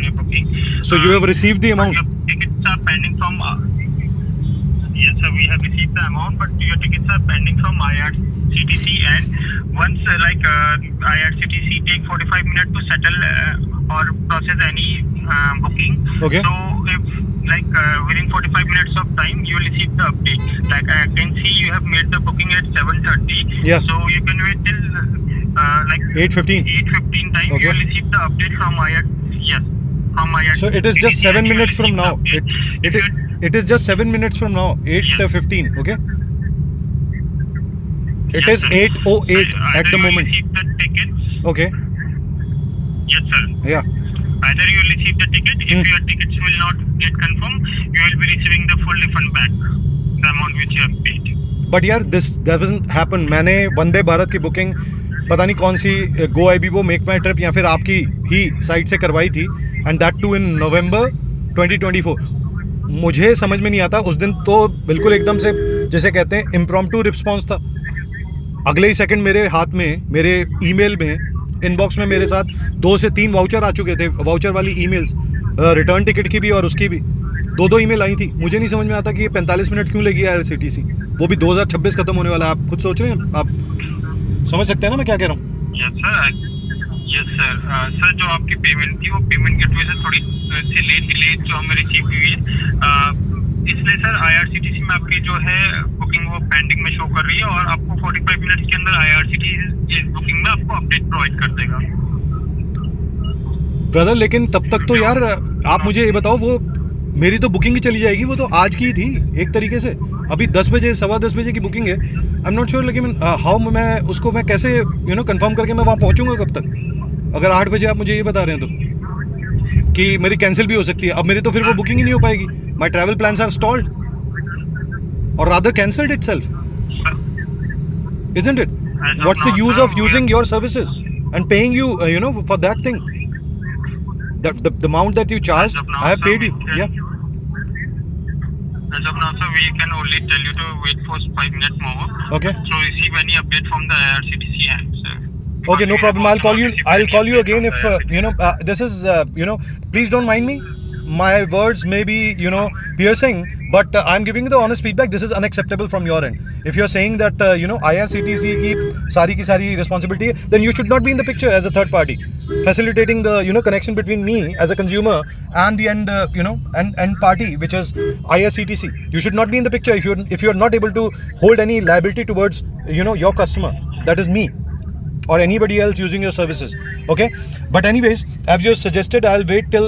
your booking. So you have received the amount? Your tickets are pending from. Yes, sir. We have received the amount, but your tickets are pending from IRCTC, and once IRCTC take 45 minutes to settle or process any booking. Okay. So if within 45 minutes of time, you will receive the update. Like I can see you have made the booking at 7:30. Yeah. So you can wait till 8:15. 8:15 time. Okay. You will receive the update from IR. Yes. From IR. So it is just 7 and you will minutes from receive the now. update. It is just 7 minutes from now. 8:15. Okay. It Yes, is sir. 8:08 at Either the you will moment. receive the tickets. Okay. Yes, sir. Yeah. Either you will receive the ticket. If your tickets will not get confirmed, you will be receiving the full refund back, the amount which you have paid. But यार this doesn't happen. मैंने वंदे भारत की booking पता नहीं कौन सी गो आई B वो make माई trip या फिर आपकी ही साइट से करवाई थी, एंड दैट टू इन नवंबर 2024. मुझे समझ में नहीं आता. उस दिन तो बिल्कुल एकदम से जैसे कहते हैं इम्प्रॉम्प्टू रिस्पॉन्स था. अगले ही सेकंड मेरे हाथ में, मेरे ईमेल में, इनबॉक्स में मेरे साथ 2 से 3 वाउचर आ चुके थे. वाउचर वाली ईमेल्स, रिटर्न टिकट की भी और उसकी भी 2 ईमेल आई थी. मुझे नहीं समझ में आता कि ये 45 मिनट क्यों लगी IRCTC. वो भी 2026 खत्म होने वाला है. आप खुद सोच रहे हैं, आप समझ सकते हैं ना मैं क्या कह रहा हूँ. Yes sir. सर जो आपकी पेमेंट थी वो पेमेंट गेटवे से थोड़ी सी डिले जो हमें रिसीव हुई है, इसलिए सर IRCTC में आपकी जो है बुकिंग वो पेंडिंग में शो कर रही है, और आपको 45 मिनट्स के अंदर IRCTC इस बुकिंग में आपको अपडेट प्रोवाइड कर देगा. ब्रदर लेकिन तब तक तो यार आप मुझे ये बताओ, वो मेरी तो बुकिंग ही चली जाएगी. वो तो आज की थी एक तरीके से. अभी 10 बजे 10:15 बजे की बुकिंग है. आई एम नॉट श्योर लेकिन हाउ मैं उसको मैं कैसे कंफर्म करके मैं वहाँ पहुँचूंगा कब तक, अगर 8 बजे आप मुझे ये बता रहे हैं तो कि मेरी कैंसिल भी हो सकती है. अब मेरी तो फिर वो बुकिंग ही नहीं हो पाएगी. My travel plans are stalled और rather cancelled itself, isn't it? What's the use of using your services and paying you for that thing? The amount that you charged, I have paid you. Yeah. As of now, sir, we can only tell you to wait for 5 minutes more. Okay. So receive any update from the IRCTC end, sir. Okay, no problem. I'll call you again if this is please don't mind me. My words may be piercing, but I'm giving you the honest feedback. This is unacceptable from your end. If you're saying that IRCTC की सारी responsibility, then you should not be in the picture as a third party, facilitating the connection between me as a consumer and the end party, which is IRCTC. You should not be in the picture if you're not able to hold any liability towards your customer, that is me, or anybody else using your services. Okay, but anyways, as you suggested, I'll wait till